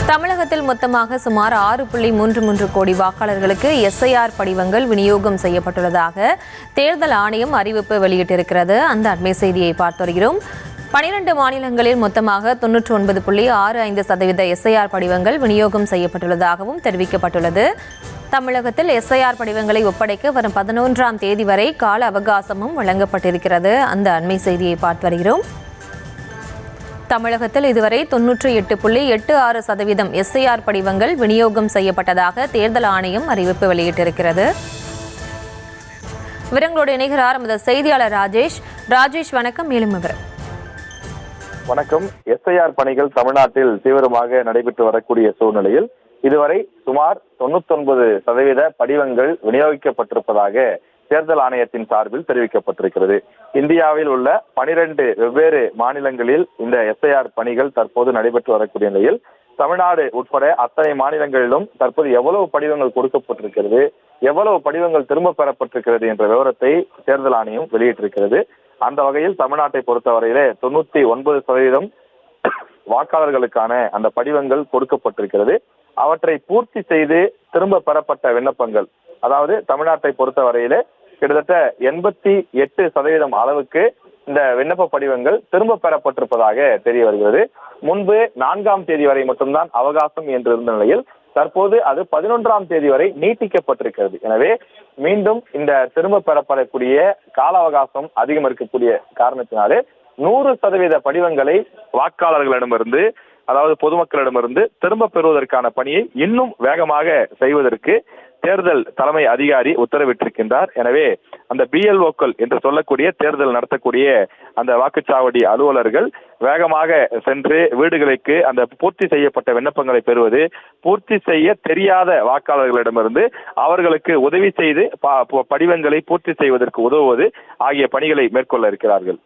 தமிழகத்தில் மொத்தமாக சுமார் 6.33 கோடி வாக்காளர்களுக்கு எஸ்ஐஆர் படிவங்கள் விநியோகம் செய்யப்பட்டுள்ளதாக தேர்தல் ஆணையம் அறிவிப்பு வெளியிட்டிருக்கிறது. அந்த அண்மை செய்தியை பார்த்து வருகிறோம். 12 மாநிலங்களில் மொத்தமாக 99.65% எஸ்ஐஆர் படிவங்கள் விநியோகம் செய்யப்பட்டுள்ளதாகவும் தெரிவிக்கப்பட்டுள்ளது. தமிழகத்தில் எஸ்ஐஆர் படிவங்களை ஒப்படைக்க வரும் 11ஆம் தேதி வரை கால அவகாசமும் வழங்கப்பட்டிருக்கிறது. அந்த அண்மை செய்தியை பார்த்து வருகிறோம். தமிழகத்தில் இதுவரை 98.86% எஸ்ஐஆர் படிவங்கள் விநியோகம் செய்யப்பட்டதாக தேர்தல் ஆணையம் அறிவிப்பு வெளியிட்டிருக்கிறது. விவரங்களோடு இணைகிறார் நமது செய்தியாளர் ராஜேஷ். வணக்கம். மேலும் விவரம். வணக்கம். எஸ்ஐஆர் பணிகள் தமிழ்நாட்டில் தீவிரமாக நடைபெற்று வரக்கூடிய சூழ்நிலையில் இதுவரை சுமார் 99% படிவங்கள் விநியோகிக்கப்பட்டிருப்பதாக தேர்தல் ஆணையத்தின் சார்பில் தெரிவிக்கப்பட்டிருக்கிறது. இந்தியாவில் உள்ள 12 வெவ்வேறு மாநிலங்களில் இந்த எஸ்ஐஆர் பணிகள் தற்போது நடைபெற்று வரக்கூடிய நிலையில் தமிழ்நாடு உட்பட அத்தனை மாநிலங்களிலும் தற்போது எவ்வளவு படிவங்கள் கொடுக்கப்பட்டிருக்கிறது, எவ்வளவு படிவங்கள் திரும்ப பெறப்பட்டிருக்கிறது என்ற விவரத்தை தேர்தல் ஆணையம் வெளியிட்டிருக்கிறது. அந்த வகையில் தமிழ்நாட்டை பொறுத்தவரையிலே 99% வாக்காளர்களுக்கான அந்த படிவங்கள் கொடுக்கப்பட்டிருக்கிறது. அவற்றை பூர்த்தி செய்து திரும்ப பெறப்பட்ட விண்ணப்பங்கள், அதாவது தமிழ்நாட்டை பொறுத்தவரையிலே கிட்டத்தட்ட 88% அளவுக்கு இந்த விண்ணப்ப படிவங்கள் திரும்ப பெறப்பட்டிருப்பதாக தெரிய வருகிறது. முன்பு 4ஆம் தேதி வரை மட்டும்தான் அவகாசம் என்று இருந்த நிலையில் தற்போது அது 11ஆம் தேதி வரை நீட்டிக்கப்பட்டிருக்கிறது. எனவே மீண்டும் இந்த திரும்ப பெறப்படக்கூடிய கால அவகாசம் அதிகம் இருக்கக்கூடிய காரணத்தினாலே 100% படிவங்களை வாக்காளர்களிடமிருந்து, அதாவது பொதுமக்களிடமிருந்து திரும்ப பெறுவதற்கான பணியை இன்னும் வேகமாக செய்வதற்கு தேர்தல் தலைமை அதிகாரி உத்தரவிட்டிருக்கின்றார். எனவே அந்த பிஎல்ஓக்கள் என்று சொல்லக்கூடிய தேர்தல் நடத்தக்கூடிய அந்த வாக்குச்சாவடி அலுவலர்கள் வேகமாக சென்று வீடுகளுக்கு அந்த பூர்த்தி செய்யப்பட்ட விண்ணப்பங்களை பெறுவது, பூர்த்தி செய்ய தெரியாத வாக்காளர்களிடமிருந்து அவர்களுக்கு உதவி செய்து படிவங்களை பூர்த்தி செய்வதற்கு உதவுவது ஆகிய பணிகளை மேற்கொள்ள இருக்கிறார்கள்.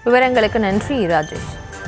விவரங்களுக்கு நன்றி ராஜேஷ்.